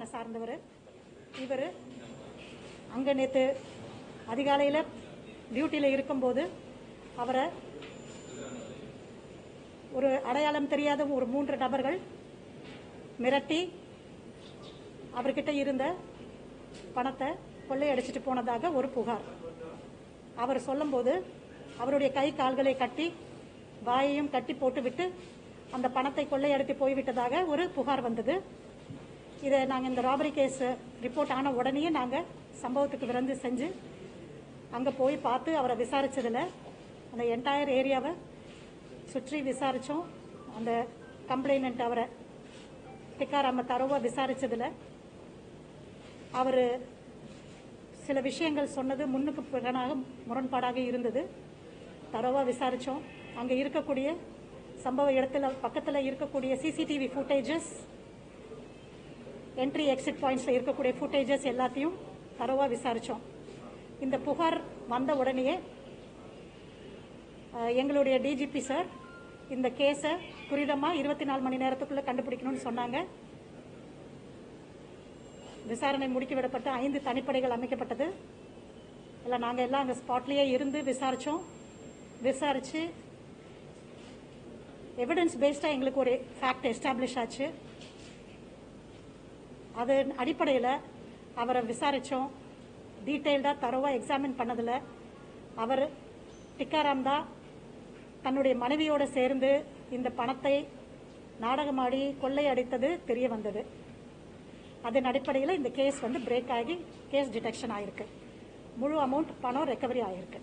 சார்ந்தவர் இவர் அங்கே நேற்று அதிகாலையில் டியூட்டியில் இருக்கும்போது அவரை ஒரு அடையாளம் தெரியாத ஒரு 3 நபர்கள் மிரட்டி அவர்கிட்ட இருந்த பணத்தை கொள்ளையடிச்சிட்டு போனதாக ஒரு புகார். அவர் சொல்லும்போது அவருடைய கை கால்களை கட்டி வாயையும் கட்டி போட்டுவிட்டு அந்த பணத்தை கொள்ளையடித்து போய்விட்டதாக ஒரு புகார் வந்தது. இதை நாங்கள் இந்த ராபரி கேஸ் ரிப்போர்ட் ஆன உடனே நாங்கள் சம்பவத்துக்கு விரைந்து செஞ்சு அங்கே போய் பார்த்து அவரை விசாரித்ததில் அந்த என்டையர் ஏரியாவை சுற்றி விசாரித்தோம். அந்த கம்ப்ளைனண்ட் அவரை டிக்காராம தரோவா விசாரித்ததில் அவர் சில விஷயங்கள் சொன்னது முன்னுக்கு பிறனாக முரண்பாடாக இருந்தது. தரோவா விசாரித்தோம். அங்கே இருக்கக்கூடிய சம்பவ இடத்துல பக்கத்தில் இருக்கக்கூடிய சிசிடிவி ஃபுட்டேஜஸ், என்ட்ரி எக்ஸிட் பாயிண்ட்ஸில் இருக்கக்கூடிய ஃபுட்டேஜஸ் எல்லாத்தையும் தரோவா விசாரித்தோம். இந்த புகார் வந்த உடனேயே எங்களுடைய டிஜிபி சார் இந்த கேஸை துரிதமாக 24 மணி நேரத்துக்குள்ளே கண்டுபிடிக்கணும்னு சொன்னாங்க. விசாரணை முடுக்கிவிடப்பட்டு 5 தனிப்படைகள் அமைக்கப்பட்டது. இல்லை நாங்கள் எல்லாம் அங்கே ஸ்பாட்லேயே இருந்து விசாரித்தோம். விசாரித்து எவிடன்ஸ் பேஸ்டாக எங்களுக்கு ஒரு ஃபேக்ட் எஸ்டாப்ளிஷ் ஆச்சு. அதன் அடிப்படையில் அவரை விசாரித்தோம். டீட்டெயில்டாக தரோவாக எக்ஸாமின் பண்ணதில் அவர் டிக்காராம் தான் தன்னுடைய மனைவியோடு சேர்ந்து இந்த பணத்தை நாடகமாடி கொள்ளையடித்தது தெரிய வந்தது. அதன் அடிப்படையில் இந்த கேஸ் பிரேக் ஆகி கேஸ் டிடெக்ஷன் ஆயிருக்கு. முழு அமௌண்ட் பணம் ரெக்கவரி ஆயிருக்கு.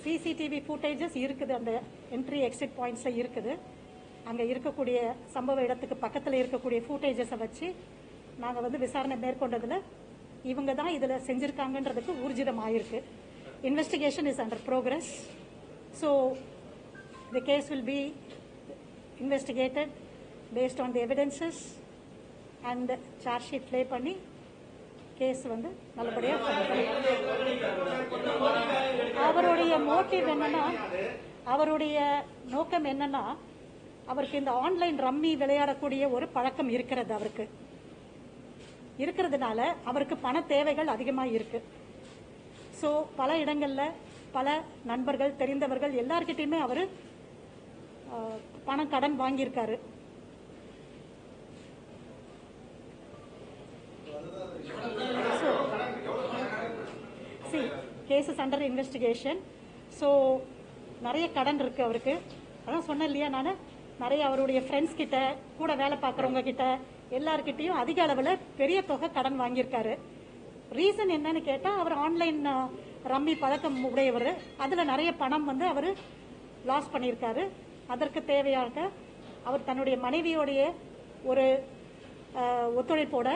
சிசிடிவி ஃபுட்டேஜஸ் இருக்குது, அந்த என்ட்ரி எக்ஸிட் பாயிண்ட்ஸில் இருக்குது. அங்கே இருக்கக்கூடிய சம்பவ இடத்துக்கு பக்கத்தில் இருக்கக்கூடிய ஃபுட்டேஜஸை வச்சு நாங்கள் விசாரணை மேற்கொண்டதில் இவங்க தான் இதில் செஞ்சுருக்காங்கன்றதுக்கு ஊர்ஜிதம் ஆயிருக்கு. Investigation is under progress. So the case will be investigated based on the evidences and charge sheet file பண்ணி கேஸ் நல்லபடியாக அவருடைய மோட்டிவ் என்னன்னா, அவருடைய நோக்கம் என்னன்னா, அவருக்கு இந்த ஆன்லைன் ரம்மி விளையாடக்கூடிய ஒரு பழக்கம் இருக்கிறது. அவருக்கு இருக்கிறதுனால அவருக்கு பண தேவைகள் அதிகமாக இருக்கு. ஸோ பல இடங்களில் பல நண்பர்கள் தெரிந்தவர்கள் எல்லார்கிட்டையுமே அவர் பணம் கடன் வாங்கியிருக்காரு. Cases under investigation. ஸோ நிறைய கடன் இருக்கு அவருக்கு. அதான் சொன்னேன் இல்லையா, நான் நிறைய அவருடைய ஃப்ரெண்ட்ஸ் கிட்ட, கூட வேலை பார்க்குறவங்க கிட்ட, எல்லார்கிட்டையும் அதிக அளவில் பெரிய தொகை கடன் வாங்கியிருக்காரு. ரீசன் என்னன்னு கேட்டால், அவர் ஆன்லைன் ரம்மி பழக்கம் உடையவர். அதில் நிறைய பணம் அவர் லாஸ் பண்ணியிருக்காரு. அதற்கு தேவையாக அவர் தன்னுடைய மனைவியோடைய ஒரு ஒத்துழைப்போட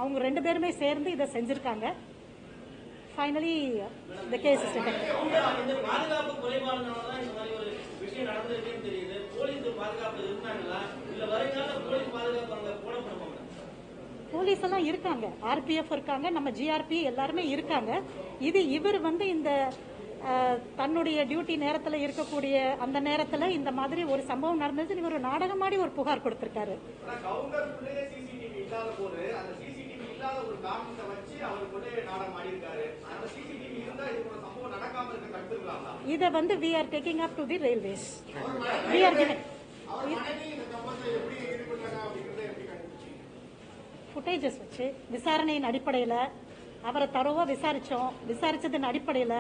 அவங்க 2 பேருமே சேர்ந்து இதை செஞ்சிருக்காங்க. Finally the case is detected. Police எல்லாம் இருக்காங்க, ஆர்பிஎஃப் இருக்காங்க, நம்ம ஜிஆர்பி எல்லாருமே இருக்காங்க. இது இவர் இந்த தன்னுடைய டியூட்டி நேரத்தில் இருக்கக்கூடிய அந்த நேரத்தில் இந்த மாதிரி ஒரு சம்பவம் நடந்தது. இவர் ஒரு நாடகமாடி ஒரு புகார் கொடுத்திருக்காரு. இதை we are taking up to the railways. We are giving footages வச்சு விசாரணையின் அடிப்படையில் அவரை தரோவா விசாரித்தோம். விசாரித்ததன் அடிப்படையில்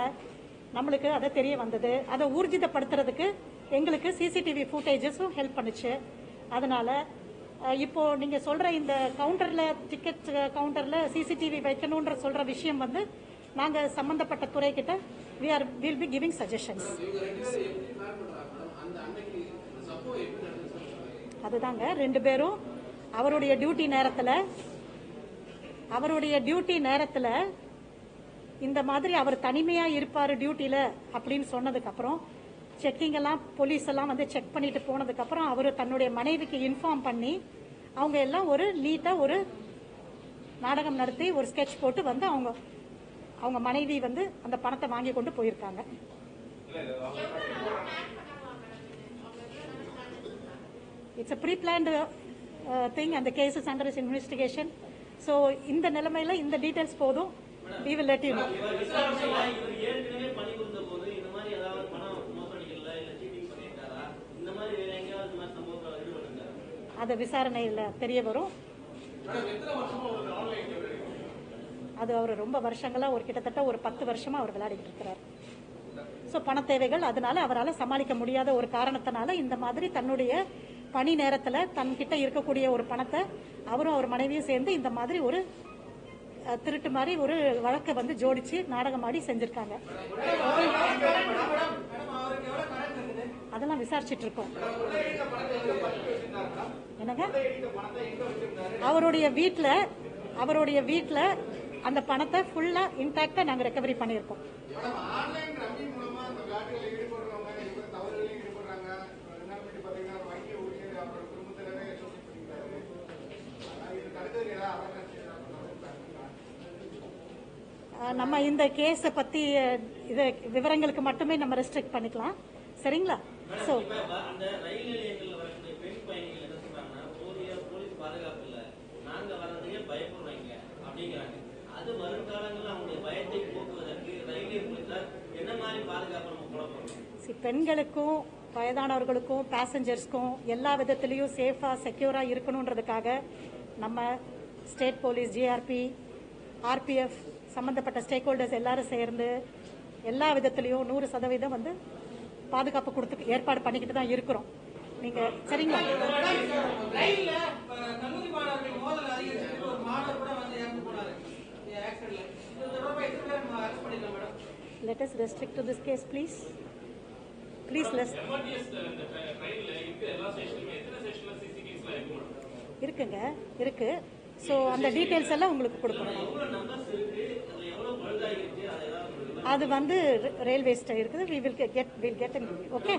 நம்மளுக்கு அதை தெரிய வந்தது. அதை ஊர்ஜிதப்படுத்துறதுக்கு எங்களுக்கு சிசிடிவி ஃபுட்டேஜஸும் ஹெல்ப் பண்ணுச்சு. அதனால இப்போ நீங்க சொல்ற இந்த கவுண்டர்ல, டிக்கெட் கவுண்டர்ல சிசிடிவி வைக்கணும்ன்ற சொல்ற விஷயம் நாங்க சம்பந்தப்பட்ட துறை கிட்ட we'll be giving suggestions. அதுதாங்க 2 பேரும் அவருடைய டியூட்டி நேரத்தில் இந்த மாதிரி அவர் தனிமையா இருப்பாரு டியூட்டில அப்படின்னு சொன்னதுக்கு அப்புறம் செக்கிங் எல்லாம் போலீஸ் எல்லாம் செக் பண்ணிட்டு போனதுக்கு அப்புறம் அவர் தன்னுடைய மனைவிக்கு இன்ஃபார்ம் பண்ணி அவங்க எல்லாம் ஒரு நீட்டாக ஒரு நாடகம் நடத்தி ஒரு ஸ்கெட்ச் போட்டு வந்து அவங்க மனைவி வந்து அந்த பணத்தை வாங்கி கொண்டு போயிருக்காங்க. It's a pre-planned thing and the case is under investigation. So இந்த நிலைமையில இந்த டீடைல்ஸ் போதும். We will let you know. அது விசாரணையில் தெரிய வரும். அது அவர் ரொம்ப வருஷங்களா கிட்டத்தட்ட ஒரு 10 வருஷமா அவர் விளையாடிட்டு இருக்கிறார். ஸோ பண தேவைகள், அதனால அவரால் சமாளிக்க முடியாத ஒரு காரணத்தினால இந்த மாதிரி தன்னுடைய பணி நேரத்தில் தன்கிட்ட இருக்கக்கூடிய ஒரு பணத்தை அவரும் அவர் மனைவியும் சேர்ந்து இந்த மாதிரி ஒரு திருட்டு மாதிரி ஒரு வழக்கை வந்து ஜோடிச்சு நாடகமாடி செஞ்சிருக்காங்க. அதெல்லாம் விசாரிச்சுட்டு இருக்கோம். என்னங்க, அவருடைய வீட்டில் அந்த பணத்தை ஃபுல்லா இன்டாக்டா நாங்க ரெக்கவரி பண்ணியிருக்கோம். நம்ம இந்த கேஸை பத்தி விவரங்களுக்கு மட்டுமே நம்ம ரெஸ்ட்ரிக்ட் பண்ணிக்கலாம். சரிங்களா? சோ பெண்களுக்கும் வயதானவர்களுக்கும் பேசஞ்சர்ஸ்க்கும் எல்லா விதத்திலையும் சேஃபா செக்யூரா இருக்கணும்ன்றதுக்காக நம்ம ஸ்டேட் போலீஸ், ஜிஆர்பி, ஆர்பிஎஃப் சம்பந்தப்பட்ட ஸ்டேக் ஹோல்டர்ஸ் எல்லாரும் சேர்ந்து எல்லா விதத்திலையும் 100% வந்து பாதுகாப்பு கொடுத்து ஏற்பாடு பண்ணிக்கிட்டு தான் இருக்கிறோம். நீங்க சரிங்களா? Let us restrict to this case, please. Please, let's. இருக்குங்க, இருக்கு. ஸோ அந்த டீட்டெயில்ஸ் எல்லாம் உங்களுக்கு கொடுக்கணும். அது வந்து ரயில்வேஸ்ட இருக்குது. we'll get okay.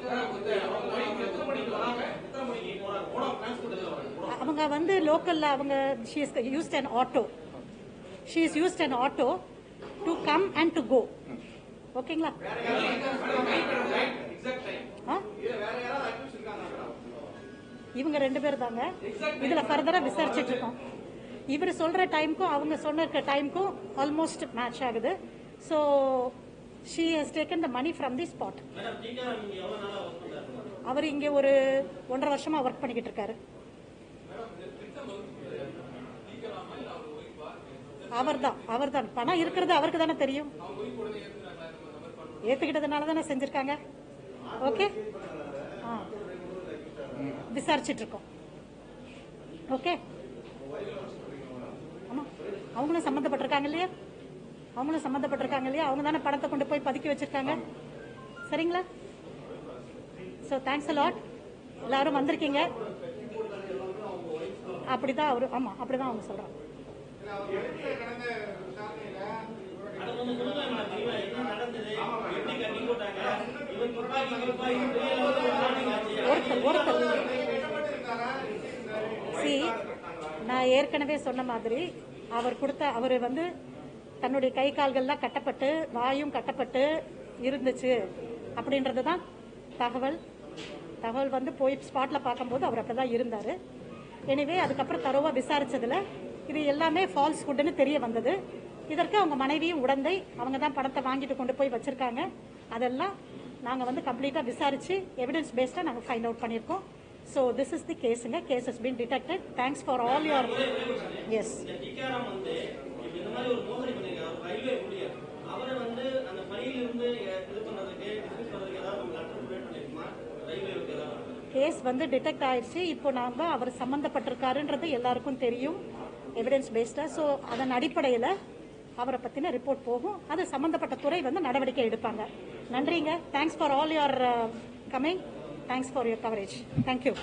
அவங்க வந்து லோக்கல்ல அவங்க she is used an auto to come and to go. ஓகேங்களா? இவங்க 2 பேர் தாங்க. இதுல ஃபர்தரா விசாரிச்சுட்டு இருக்கோம். இவர் சொல்ற டைமுக்கும் அவங்க சொன்ன டைமுக்கும் ஆல்மோஸ்ட் மேட்ச் ஆகுது. So she has taken the money from the spot. அவர் இங்க ஒரு 1.5 வருஷமா ஒர்க் பண்ணிக்கிட்டு இருக்காரு. அவர்தான் பணம் இருக்கிறது அவருக்கு தானே தெரியும். ஏத்துக்கிட்டதுனால தானே செஞ்சிருக்காங்க. ஓகே, விசாரிச்சுட்டு இருக்கோம். ஓகே, ஆமா, அவங்களும் சம்பந்தப்பட்டிருக்காங்க இல்லையா? அவங்க தானே பணத்தை கொண்டு போய் பதுக்கி வச்சிருக்காங்க. சரிங்களா? So thanks a lot. எல்லாரும் வந்திருக்கீங்க. அப்படிதான் அவரு, ஆமா அப்படிதான் அவங்க சொல்றாங்க. நான் ஏற்கனவே சொன்ன மாதிரி அவர் வந்து தன்னுடைய கை கால்கள்லாம் கட்டப்பட்டு வாயும் கட்டப்பட்டு இருந்துச்சு அப்படின்றதுதான் தகவல் வந்து போய் ஸ்பாட்ல பார்க்கும்போது அவர் அப்படிதான் இருந்தாரு. எனவே அதுக்கப்புறம் தரோவா விசாரிச்சதுல இது எல்லாமே ஃபால்ஸ் ஃபுட்னு தெரிய வந்தது. இதற்கு அவங்க மனைவியும் உடந்தை, அவங்க தான் பணத்தை வாங்கிட்டு கொண்டு போய் வச்சிருக்காங்க. அதெல்லாம் நாங்க வந்து கம்ப்ளீட்டா விசாரிச்சு எவிடன்ஸ் பேஸ்டா நாங்க ஃபைண்ட் அவுட் பண்ணிருக்கோம். So this is the case. Case has been detected. Thanks for all your. Yes. Case வந்து டிடெக்ட் ஆயிடுச்சு. இப்போ நாம அவர் சம்பந்தப்பட்டிருக்காருன்றது எல்லாருக்கும் தெரியும், எவிடன்ஸ் பேஸ்டா. ஸோ அதன் அடிப்படையில் அவரை பத்தின ரிப்போர்ட் போகும். அது சம்பந்தப்பட்ட துறை வந்து நடவடிக்கை எடுப்பாங்க. நன்றிங்க. Thanks for all your coming. Thanks for your coverage. Thank you.